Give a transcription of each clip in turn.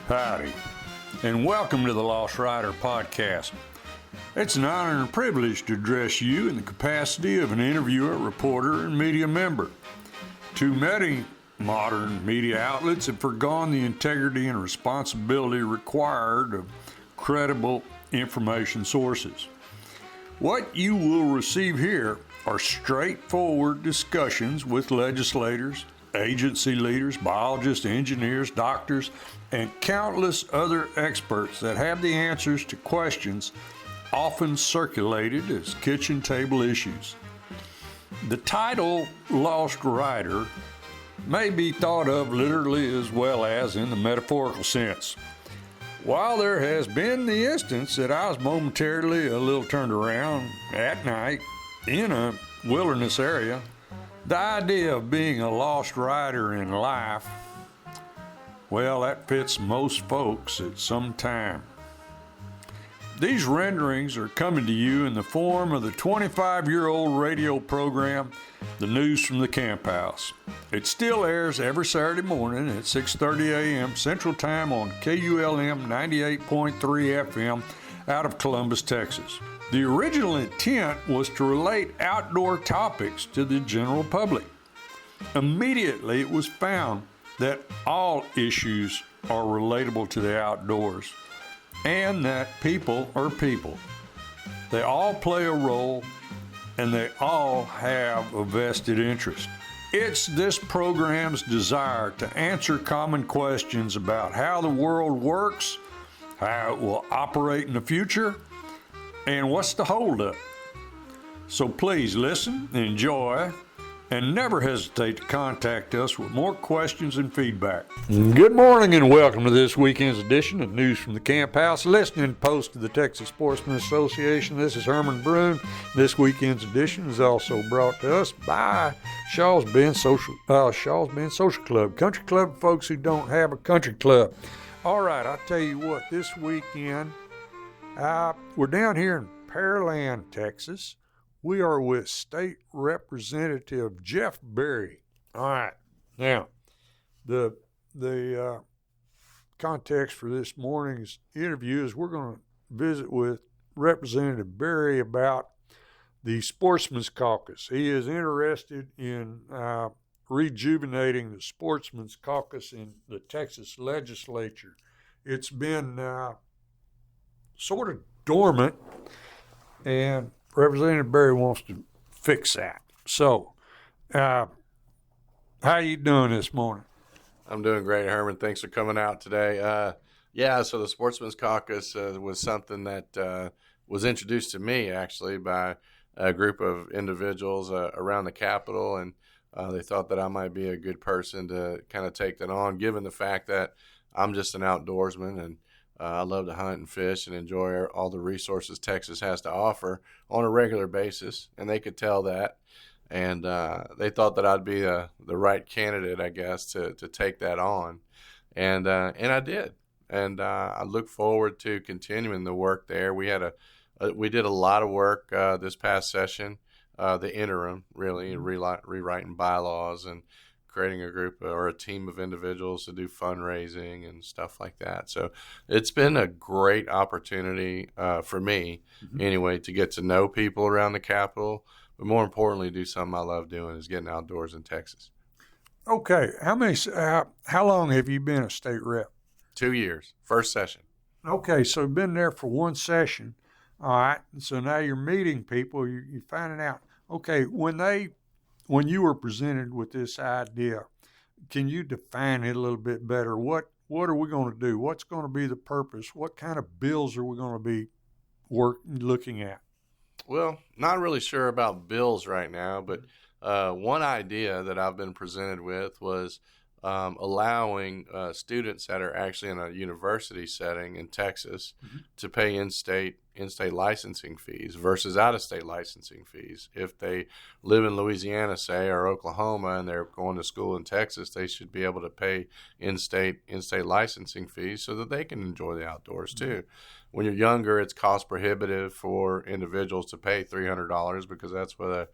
Howdy, and welcome to the Lost Rider Podcast. It's an honor and a privilege to address you in the capacity of an interviewer, reporter, and media member. Too many modern media outlets have forgone the integrity and responsibility required of credible information sources. What you will receive here are straightforward discussions with legislators, agency leaders, biologists, engineers, doctors, and countless other experts that have the answers to questions often circulated as kitchen table issues. The title Lost Rider may be thought of literally as well as in the metaphorical sense. While there has been the instance that I was momentarily a little turned around at night in a wilderness area, the idea of being a lost rider in life, well, that fits most folks at some time. These renderings are coming to you in the form of the 25-year-old radio program, The News from the Camp House. It still airs every Saturday morning at 6:30 a.m. Central Time on KULM 98.3 FM out of Columbus, Texas. The original intent was to relate outdoor topics to the general public. Immediately, it was found that all issues are relatable to the outdoors and that people are people. They all play a role and they all have a vested interest. It's this program's desire to answer common questions about how the world works, how it will operate in the future, and what's the holdup? So please listen, enjoy, and never hesitate to contact us with more questions and feedback. Good morning and welcome to this weekend's edition of News from the Camp House, listening post to the Texas Sportsmen Association. This is Herman Brune. This weekend's edition is also brought to us by Shaw's Bend Social Club, country club for folks who don't have a country club. All right, I'll tell you what, this weekend, we're down here in Pearland, Texas. We are with State Representative Jeff Berry. All right. Now, the context for this morning's interview is we're going to visit with Representative Berry about the Sportsmen's Caucus. He is interested in rejuvenating the Sportsmen's Caucus in the Texas Legislature. It's been sort of dormant, and Representative Berry wants to fix that. So, how you doing this morning? I'm doing great, Herman. Thanks for coming out today. So the Sportsmen's Caucus was something that was introduced to me, actually, by a group of individuals around the Capitol, and they thought that I might be a good person to kind of take that on, given the fact that I'm just an outdoorsman, and I love to hunt and fish and enjoy all the resources Texas has to offer on a regular basis, and they could tell that. And they thought that I'd be the right candidate, I guess, to take that on. And I did. And I look forward to continuing the work there. We did a lot of work this past session, the interim, really, rewriting bylaws and creating a group or a team of individuals to do fundraising and stuff like that. So it's been a great opportunity for me, anyway, to get to know people around the Capitol, but more importantly, do something I love doing is getting outdoors in Texas. Okay. How long have you been a state rep? 2 years, first session. Okay, so you've been there for one session. All right, so now you're meeting people, you're finding out. Okay, when you were presented with this idea, can you define it a little bit better? What are we going to do? What's going to be the purpose? What kind of bills are we going to be looking at? Well, not really sure about bills right now, but one idea that I've been presented with was allowing students that are actually in a university setting in Texas to pay in-state licensing fees versus out-of-state licensing fees. If they live in Louisiana, say, or Oklahoma, and they're going to school in Texas, they should be able to pay in-state licensing fees so that they can enjoy the outdoors too. When you're younger, it's cost prohibitive for individuals to pay $300 because that's what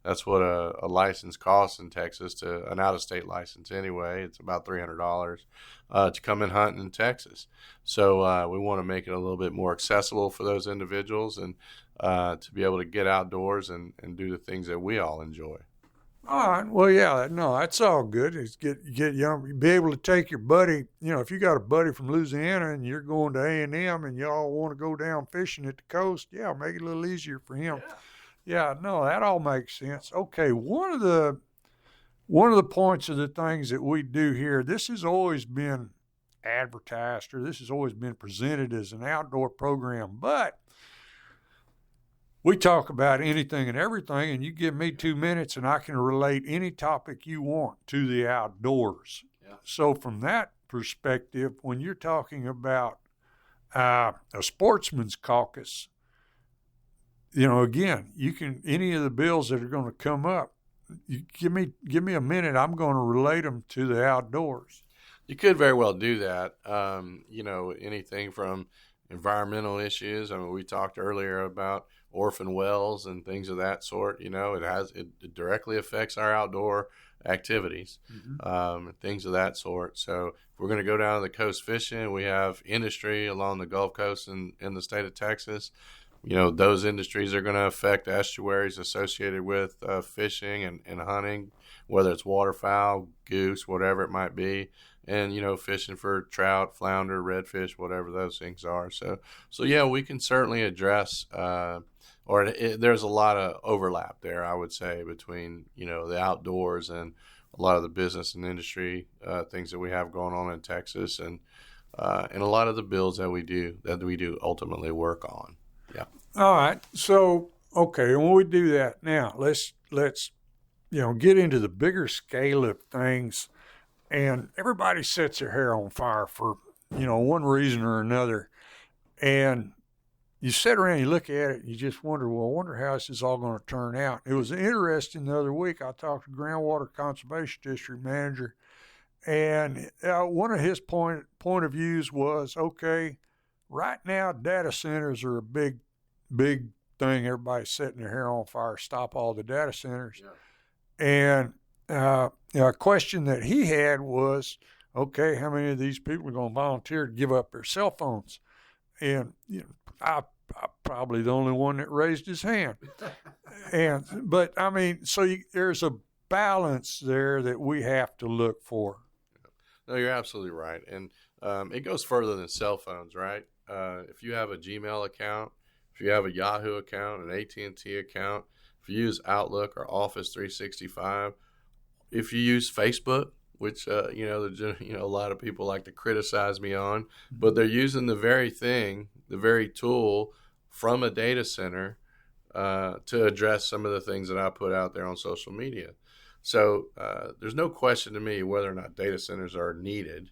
That's what a license costs in Texas, an out-of-state license anyway. It's about $300 to come and hunt in Texas. So we want to make it a little bit more accessible for those individuals and to be able to get outdoors and do the things that we all enjoy. All right. Well, yeah, no, that's all good. It's get young, be able to take your buddy. If you got a buddy from Louisiana and you're going to A&M and y'all want to go down fishing at the coast, yeah, make it a little easier for him. Yeah, no, that all makes sense. Okay, one of the points of the things that we do here, this has always been advertised, or this has always been presented as an outdoor program, but we talk about anything and everything, and you give me 2 minutes and I can relate any topic you want to the outdoors. Yeah. So from that perspective, when you're talking about a sportsman's caucus, again, you can, any of the bills that are going to come up, you give me a minute, I'm going to relate them to the outdoors. You could very well do that. Anything from environmental issues. I mean, we talked earlier about orphan wells and things of that sort. It directly affects our outdoor activities, things of that sort. So if we're going to go down to the coast fishing, we have industry along the Gulf Coast in the state of Texas. Those industries are going to affect estuaries associated with fishing and hunting, whether it's waterfowl, goose, whatever it might be. And, fishing for trout, flounder, redfish, whatever those things are. So yeah, we can certainly address, there's a lot of overlap there, I would say, between, the outdoors and a lot of the business and industry things that we have going on in Texas and a lot of the bills that we do ultimately work on. Yeah. All right. So, okay, when we do that, now let's get into the bigger scale of things. And everybody sets their hair on fire for, one reason or another. And you sit around, you look at it, and you just wonder, I wonder how this is all going to turn out. It was interesting the other week. I talked to Groundwater Conservation District Manager, and one of his point of views was, okay, right now data centers are a big thing. Everybody's setting their hair on fire, stop all the data centers. Yeah. And a question that he had was, okay, how many of these people are going to volunteer to give up their cell phones? And I'm probably the only one that raised his hand. But I mean, there's a balance there that we have to look for. No, you're absolutely right, and it goes further than cell phones, right? If you have a Gmail account, if you have a Yahoo account, an AT&T account, if you use Outlook or Office 365. If you use Facebook, which a lot of people like to criticize me on, but they're using the very tool from a data center to address some of the things that I put out there on social media. So there's no question to me whether or not data centers are needed.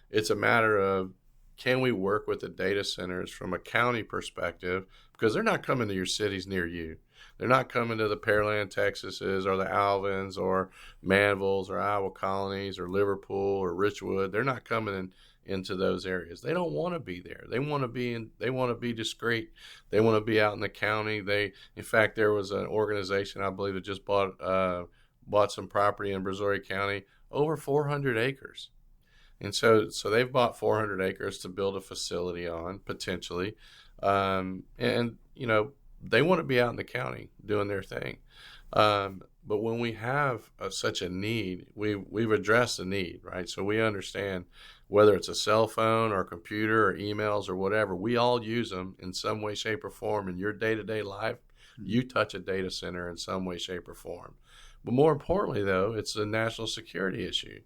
It's a matter of, can we work with the data centers from a county perspective, because they're not coming to your cities near you. They're not coming to the Pearland, Texases, or the Alvins, or Manvilles, or Iowa Colonies, or Liverpool, or Richwood. They're not coming into those areas. They don't want to be there. They want to be discreet. They want to be out in the county. In fact, there was an organization, I believe, that just bought some property in Brazoria County, over 400 acres. And so they've bought 400 acres to build a facility on, potentially. They want to be out in the county doing their thing. But when we have such a need, we've addressed the need, right? So we understand whether it's a cell phone or a computer or emails or whatever, we all use them in some way, shape, or form. In your day-to-day life, you touch a data center in some way, shape, or form. But more importantly, though, it's a national security issue.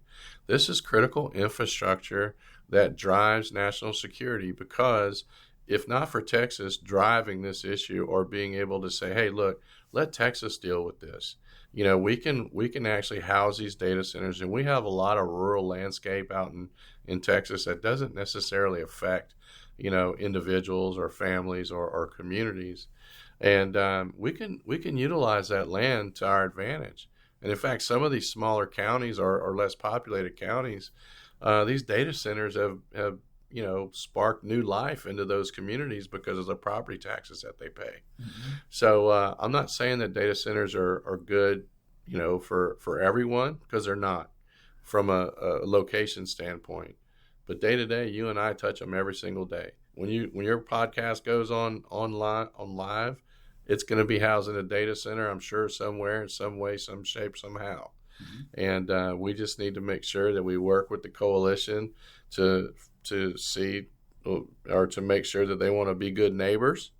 This is critical infrastructure that drives national security, because if not for Texas driving this issue or being able to say, hey, look, let Texas deal with this. We can actually house these data centers, and we have a lot of rural landscape out in Texas that doesn't necessarily affect, individuals or families or communities. And we can utilize that land to our advantage. And in fact, some of these smaller counties or less populated counties, these data centers have spark new life into those communities because of the property taxes that they pay. Mm-hmm. So I'm not saying that data centers are good, for everyone, because they're not from a location standpoint. But day to day, you and I touch them every single day. When your podcast goes on live, it's going to be housed in a data center, I'm sure, somewhere, in some way, some shape, somehow. Mm-hmm. And we just need to make sure that we work with the coalition to see, or to make sure that they want to be good neighbors,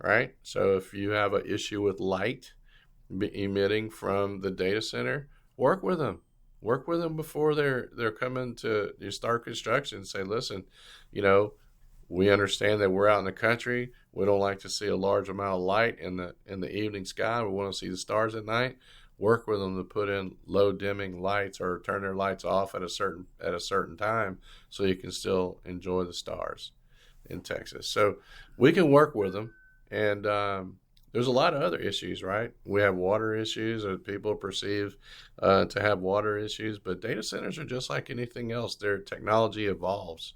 right? So if you have an issue with light emitting from the data center, work with them. Work with them before they're coming to start construction. Say, listen, we understand that we're out in the country. We don't like to see a large amount of light in the evening sky. We want to see the stars at night. Work with them to put in low dimming lights or turn their lights off at a certain time so you can still enjoy the stars in Texas. So we can work with them, and there's a lot of other issues, right? We have water issues, or people perceive to have water issues, but data centers are just like anything else. Their technology evolves.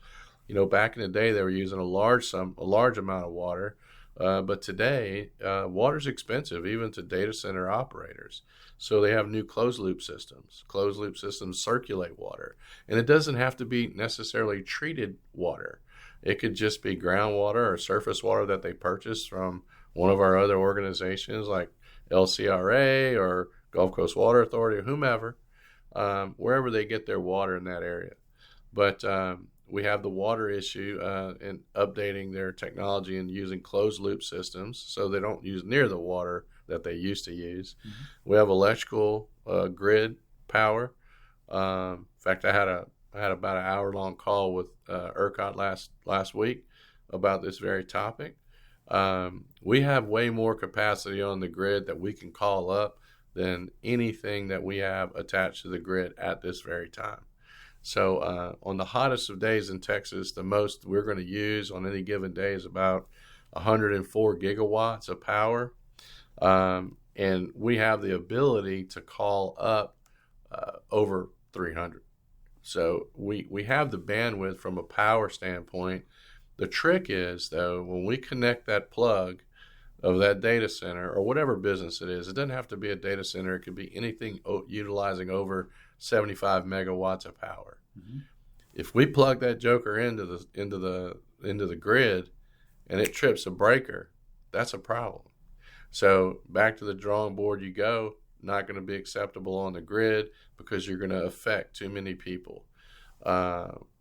Back in the day, they were using a large amount of water, but today, water's expensive, even to data center operators. So they have new closed loop systems. Closed loop systems circulate water, and it doesn't have to be necessarily treated water. It could just be groundwater or surface water that they purchase from one of our other organizations like LCRA or Gulf Coast Water Authority or whomever, wherever they get their water in that area. But we have the water issue in updating their technology and using closed loop systems so they don't use near the water that they used to use. Mm-hmm. We have electrical grid power. In fact, I had about an hour-long call with ERCOT last week about this very topic. We have way more capacity on the grid that we can call up than anything that we have attached to the grid at this very time. So on the hottest of days in Texas, the most we're going to use on any given day is about 104 gigawatts of power. And we have the ability to call up over 300. So we have the bandwidth from a power standpoint. The trick is, though, when we connect that plug of that data center or whatever business it is, it doesn't have to be a data center. It could be anything utilizing over 75 megawatts of power. Mm-hmm. If we plug that joker into the grid and it trips a breaker, that's a problem. So back to the drawing board you go. Not going to be acceptable on the grid because you're going to affect too many people,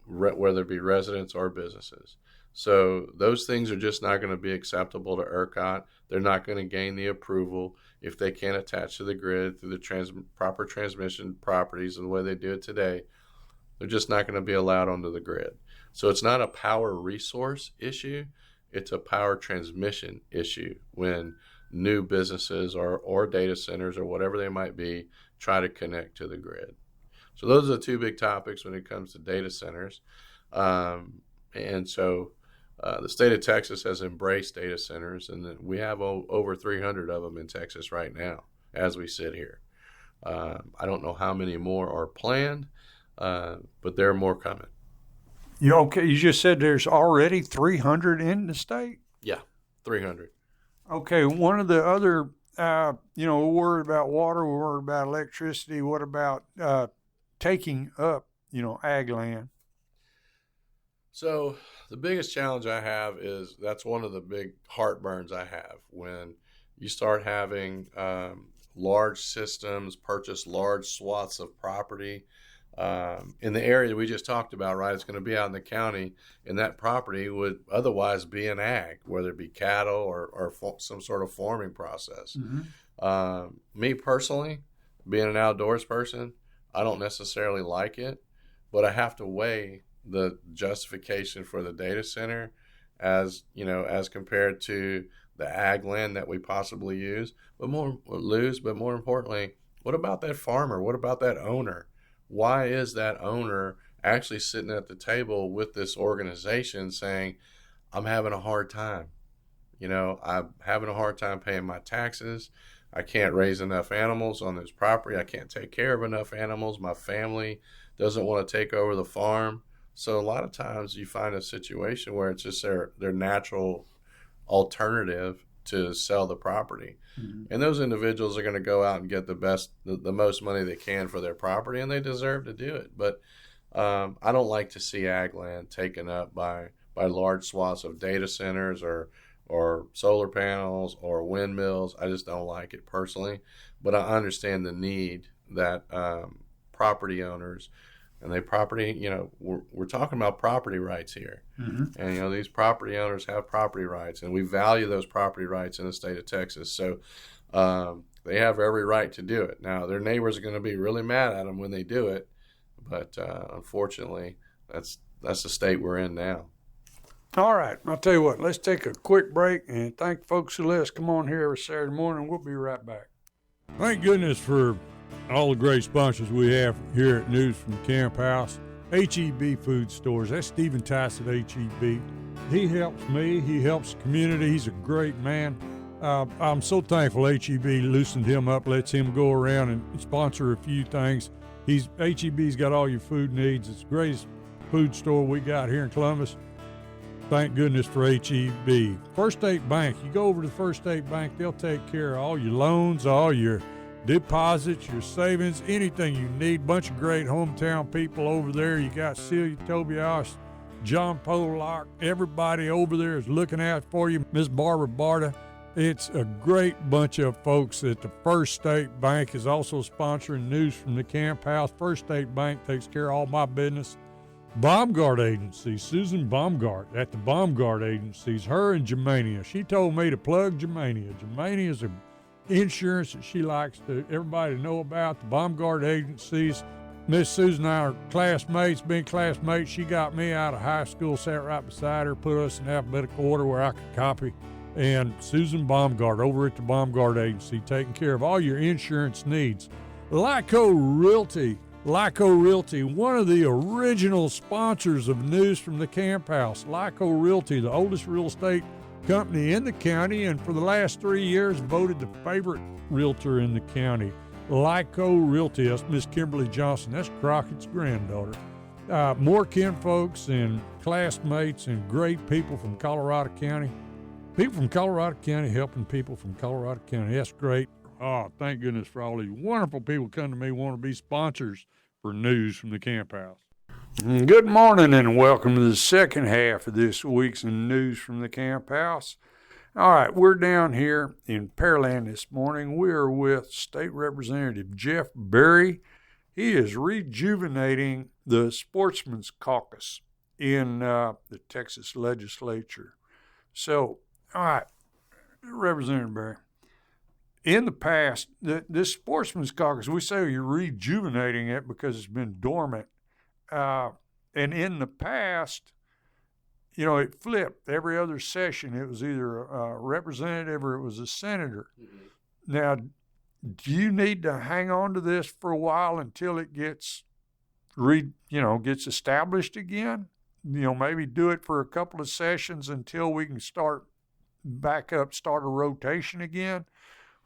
whether it be residents or businesses. So those things are just not going to be acceptable to ERCOT. They're not going to gain the approval if they can't attach to the grid through the proper transmission properties and the way they do it today. They're just not going to be allowed onto the grid. So it's not a power resource issue. It's a power transmission issue when new businesses or data centers or whatever they might be try to connect to the grid. So those are the two big topics when it comes to data centers. And so the state of Texas has embraced data centers, and we have over 300 of them in Texas right now as we sit here. I don't know how many more are planned, but there are more coming. You just said there's already 300 in the state? Yeah, 300. Okay, one of the other, we're worried about water, we're worried about electricity. What about taking up, ag land? So the biggest challenge I have is that's one of the big heartburns I have when you start having large systems purchase large swaths of property in the area that we just talked about, right? It's going to be out in the county, and that property would otherwise be an ag, whether it be cattle or some sort of farming process. Mm-hmm. Me personally, being an outdoors person, I don't necessarily like it, but I have to weigh the justification for the data center as compared to the ag land that we possibly but more importantly, what about that farmer? What about that owner? Why is that owner actually sitting at the table with this organization saying, I'm having a hard time. I'm having a hard time paying my taxes. I can't raise enough animals on this property. I can't take care of enough animals. My family doesn't want to take over the farm. So a lot of times you find a situation where it's just their natural alternative to sell the property. Mm-hmm. And those individuals are going to go out and get the most money they can for their property, and they deserve to do it. But I don't like to see ag land taken up by large swaths of data centers or solar panels or windmills. I just don't like it personally. But I understand the need that property owners, and we're talking about property rights here. Mm-hmm. And, these property owners have property rights, and we value those property rights in the state of Texas. So they have every right to do it. Now, their neighbors are going to be really mad at them when they do it, but unfortunately, that's the state we're in now. All right. I'll tell you what, let's take a quick break and thank folks who let us come on here every Saturday morning. We'll be right back. Thank goodness for all the great sponsors we have here at News from the Camp House. H-E-B Food Stores. That's Stephen Tice at H-E-B. He helps me. He helps the community. He's a great man. I'm so thankful H-E-B loosened him up, lets him go around and sponsor a few things. H-E-B's got all your food needs. It's the greatest food store we got here in Columbus. Thank goodness for H-E-B. First State Bank. You go over to the First State Bank, they'll take care of all your loans, all your deposits, your savings, anything you need. Bunch of great hometown people over there. You got Celia Tobias, John Pollock. Everybody over there is looking out for you. Miss Barbara Barta. It's a great bunch of folks at the First State Bank is also sponsoring News from the Camp House. First State Bank takes care of all my business. Baumgart Agency, Susan Baumgart at the Baumgart Agencies, her and Germania. She told me to plug Germania. Germania is an insurance that she likes everybody to know about. The Baumgart Agencies. Miss Susan and I are classmates, being classmates. She got me out of high school, sat right beside her, put us in alphabetical order where I could copy. And Susan Baumgart over at the Baumgart Agency taking care of all your insurance needs. Lyco Realty, one of the original sponsors of News from the Camp House. Lyco Realty, the oldest real estate company in the county, and for the last 3 years voted the favorite realtor in the county. Lyco Realty, that's Miss Kimberly Johnson. That's Crockett's granddaughter. More kinfolks and classmates and great people from Colorado County. People from Colorado County helping people from Colorado County. That's great. Oh, thank goodness for all these wonderful people come to me want to be sponsors for News from the Camp House. Good morning and welcome to the second half of this week's News from the Camp House. All right, we're down here in Pearland this morning. We are with State Representative Jeff Berry. He is rejuvenating the Sportsmen's Caucus in the Texas Legislature. So, all right, Representative Berry. In the past, this Sportsman's Caucus, we say you're rejuvenating it because it's been dormant. And in the past, it flipped. Every other session, it was either a representative or it was a senator. Mm-hmm. Now, do you need to hang on to this for a while until it gets established again? Maybe do it for a couple of sessions until we can start a rotation again?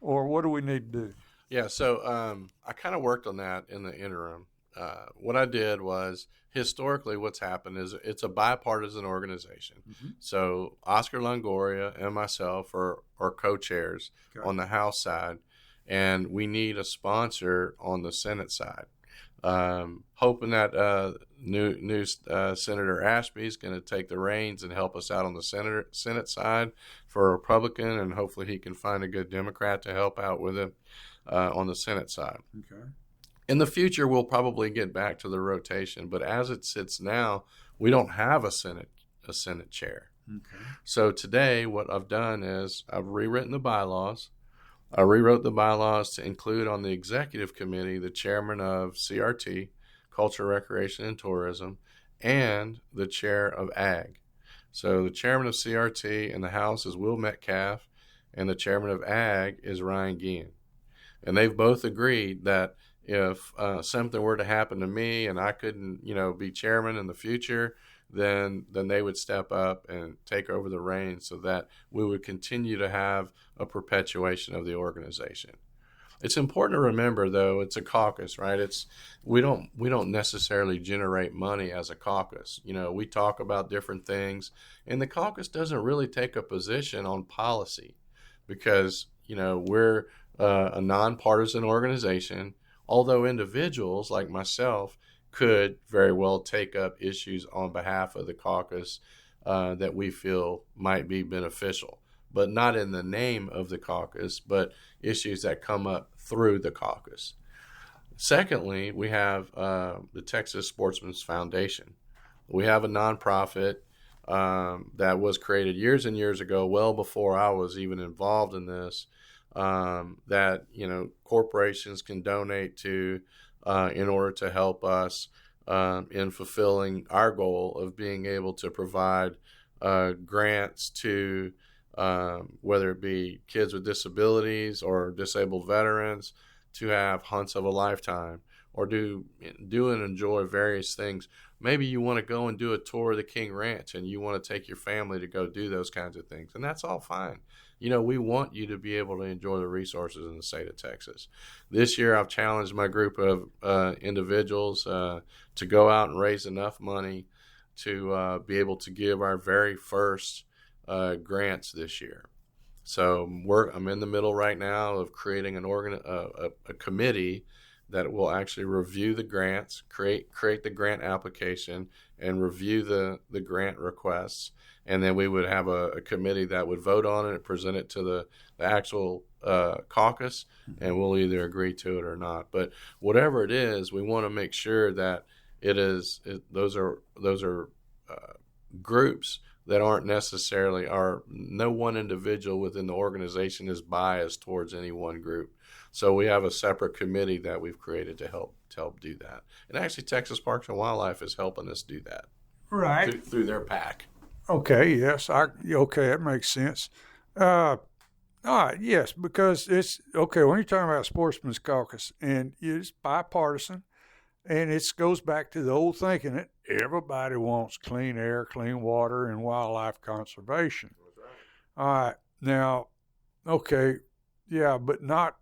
Or what do we need to do? Yeah, so I kind of worked on that in the interim. What I did was, historically what's happened is it's a bipartisan organization. Mm-hmm. So Oscar Longoria and myself are co-chairs on the House side, and we need a sponsor on the Senate side. Hoping that new Senator Ashby is going to take the reins and help us out on the Senate side for a Republican, and hopefully he can find a good Democrat to help out with it on the Senate side. Okay. In the future, we'll probably get back to the rotation, but as it sits now, we don't have a Senate chair. Okay. So today, what I've done is I've rewritten the bylaws. I rewrote the bylaws to include on the executive committee the chairman of CRT, Culture, Recreation, and Tourism, and the chair of Ag. So the chairman of CRT in the House is Will Metcalf, and the chairman of Ag is Ryan Guillen. And they've both agreed that if something were to happen to me and I couldn't, be chairman in the future, then they would step up and take over the reins so that we would continue to have a perpetuation of the organization. It's important to remember, though, it's a caucus, right? We don't necessarily generate money as a caucus. We talk about different things, and the caucus doesn't really take a position on policy because we're a nonpartisan organization. Although individuals like myself could very well take up issues on behalf of the caucus that we feel might be beneficial, but not in the name of the caucus, but issues that come up through the caucus. Secondly, we have the Texas Sportsmen's Foundation. We have a nonprofit that was created years and years ago, well before I was even involved in this, that corporations can donate to in order to help us in fulfilling our goal of being able to provide grants to whether it be kids with disabilities or disabled veterans to have hunts of a lifetime or do and enjoy various things. Maybe you want to go and do a tour of the King Ranch and you want to take your family to go do those kinds of things, and that's all fine. We want you to be able to enjoy the resources in the state of Texas. This year, I've challenged my group of individuals to go out and raise enough money to be able to give our very first grants this year. So I'm in the middle right now of creating a committee that will actually review the grants, create the grant application, and review the grant requests. And then we would have a committee that would vote on it and present it to the actual caucus, and we'll either agree to it or not. But whatever it is, we want to make sure that those are groups that aren't necessarily no one individual within the organization is biased towards any one group. So we have a separate committee that we've created to help do that. And actually, Texas Parks and Wildlife is helping us do that. Right. Through their PAC. Okay, yes. Okay, that makes sense. All right, yes, because it's, okay, when you're talking about Sportsman's Caucus, and it's bipartisan, and it goes back to the old thinking that everybody wants clean air, clean water, and wildlife conservation. That's right. All right, now, okay, yeah, but not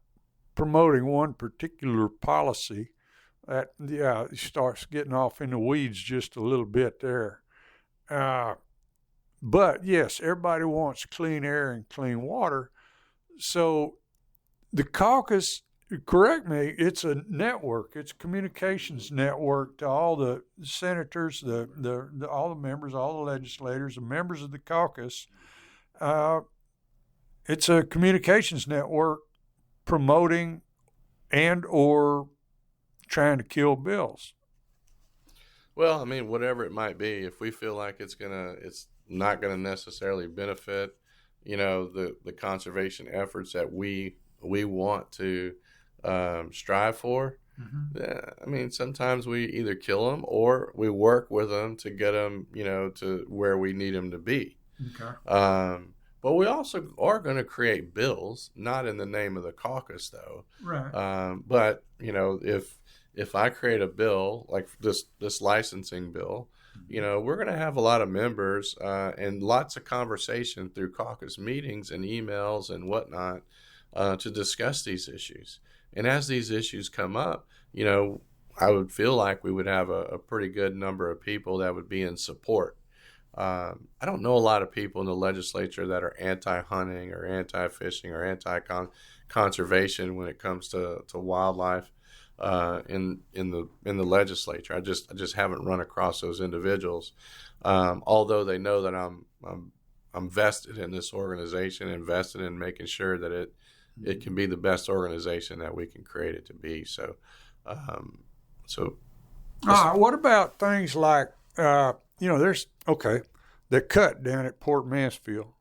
promoting one particular policy. That, yeah, it starts getting off in the weeds just a little bit there. But yes, everybody wants clean air and clean water. So the caucus, correct me, it's a network. It's a communications network to all the senators, all the members, all the legislators, the members of the caucus. It's a communications network promoting and or trying to kill bills. Well, I mean, whatever it might be, if we feel like it's not gonna necessarily benefit, the conservation efforts that we want to strive for. Mm-hmm. I mean, sometimes we either kill them or we work with them to get them, to where we need them to be. Okay. But we also are going to create bills, not in the name of the caucus, though. Right. But if I create a bill like this licensing bill, we're going to have a lot of members and lots of conversation through caucus meetings and emails and whatnot to discuss these issues. And as these issues come up, I would feel like we would have a pretty good number of people that would be in support. I don't know a lot of people in the legislature that are anti-hunting or anti-fishing or anti-conservation when it comes to wildlife in the legislature. I just haven't run across those individuals, although they know that I'm vested in this organization, invested in making sure that it can be the best organization that we can create it to be. So, what about things like there's the cut down at Port Mansfield.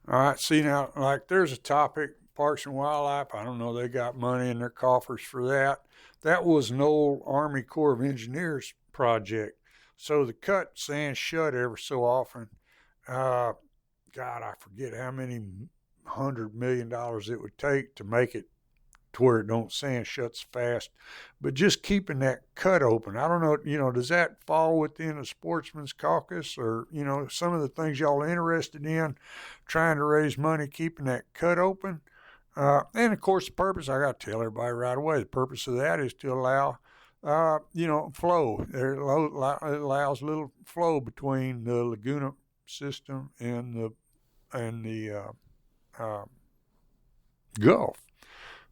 All right, see now, like there's a topic, Parks and Wildlife. I don't know, they got money in their coffers for that. That was an old Army Corps of Engineers project. So the cut sand shut ever so often. God, I forget how many $100 million it would take to make it to where it don't sand shuts fast. But just keeping that cut open, I don't know, does that fall within a Sportsman's Caucus or, some of the things y'all are interested in, trying to raise money, keeping that cut open? And of course, the purpose, I got to tell everybody right away, the purpose of that is to allow, flow. It allows little flow between the Laguna system and the Gulf.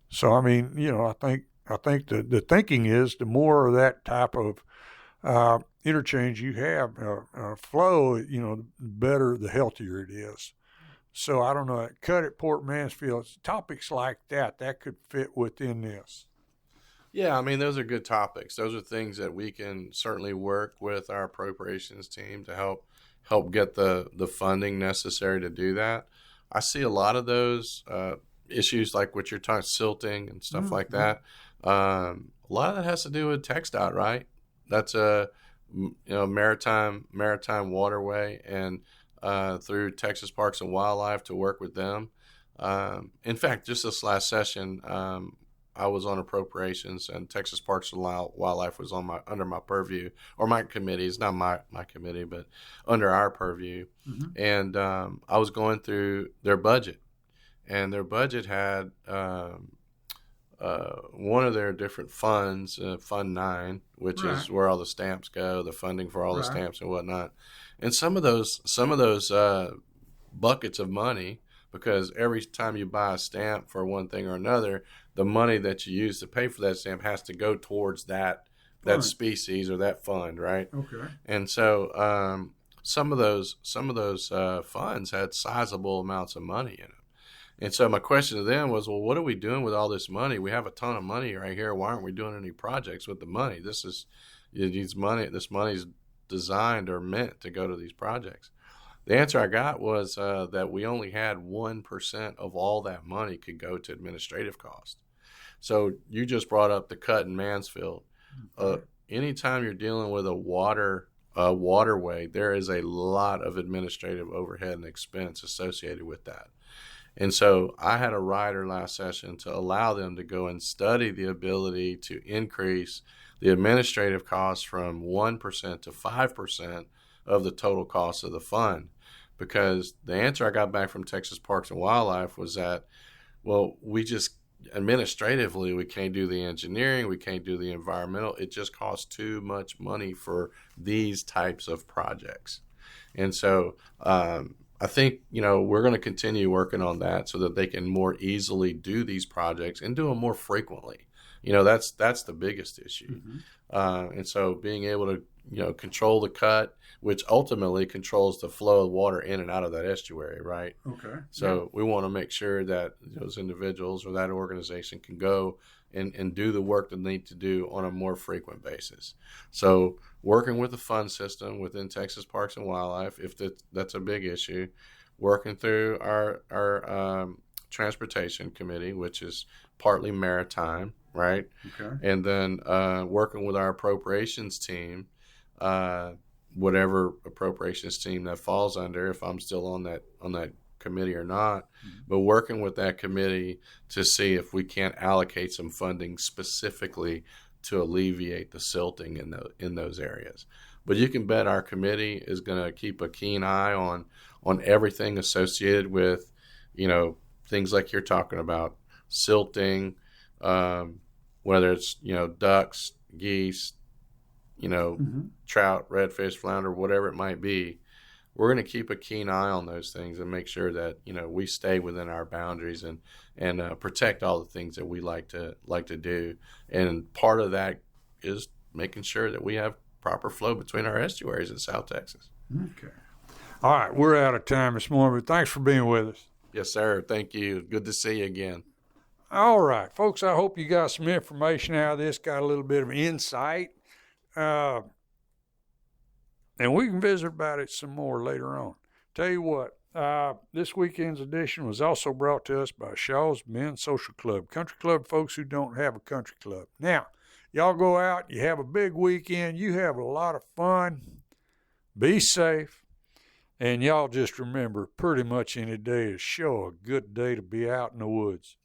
So, I mean, I think the thinking is the more of that type of interchange you have, flow, the better, the healthier it is. So I don't know, cut at Port Mansfield, topics like that could fit within this. Yeah, I mean, those are good topics. Those are things that we can certainly work with our appropriations team to help get the funding necessary to do that. I see a lot of those issues like what you're talking, silting and stuff like that. A lot of that has to do with TxDOT, right? That's a maritime waterway, and through Texas Parks and Wildlife to work with them. In fact, just this last session, I was on appropriations, and Texas Parks and Wildlife was under my purview, or my committee. It's not my committee, but under our purview. And I was going through their budget, and their budget had one of their different funds, Fund 9, which is where all the stamps go, the funding for all the stamps and whatnot. And some of those buckets of money, because every time you buy a stamp for one thing or another, the money that you use to pay for that stamp has to go towards that species or that fund, right? Okay. And so some of those funds had sizable amounts of money in them. And so my question to them was, well, what are we doing with all this money? We have a ton of money right here. Why aren't we doing any projects with the money? This money's designed or meant to go to these projects. The answer I got was that we only had 1% of all that money could go to administrative costs. So you just brought up the cut in Mansfield. Anytime you're dealing with a waterway, there is a lot of administrative overhead and expense associated with that. And so I had a rider last session to allow them to go and study the ability to increase the administrative costs from 1% to 5% of the total cost of the fund. Because the answer I got back from Texas Parks and Wildlife was that, well, administratively, we can't do the engineering, we can't do the environmental. It just costs too much money for these types of projects. And so I think, we're going to continue working on that so that they can more easily do these projects and do them more frequently. That's the biggest issue. And so being able to, control the cut, which ultimately controls the flow of water in and out of that estuary, right? Okay. So we want to make sure that those individuals or that organization can go and do the work that they need to do on a more frequent basis. So working with the fund system within Texas Parks and Wildlife, if that's a big issue, working through our transportation committee, which is partly maritime, right? Okay. And then working with our appropriations team, whatever appropriations team that falls under, if I'm still on that committee or not, but working with that committee to see if we can't allocate some funding specifically to alleviate the silting in those areas. But you can bet our committee is going to keep a keen eye on everything associated with, things like you're talking about, silting, whether it's, ducks, geese, trout, redfish, flounder, whatever it might be. We're going to keep a keen eye on those things and make sure that, we stay within our boundaries and protect all the things that we like to do. And part of that is making sure that we have proper flow between our estuaries in South Texas. Okay. All right. We're out of time this morning, but thanks for being with us. Yes, sir. Thank you. Good to see you again. All right, folks, I hope you got some information out of this, got a little bit of insight. And we can visit about it some more later on. Tell you what, this weekend's edition was also brought to us by Shaw's Men's Social Club, country club folks who don't have a country club. Now, y'all go out, you have a big weekend, you have a lot of fun, be safe, and y'all just remember, pretty much any day is sure a good day to be out in the woods.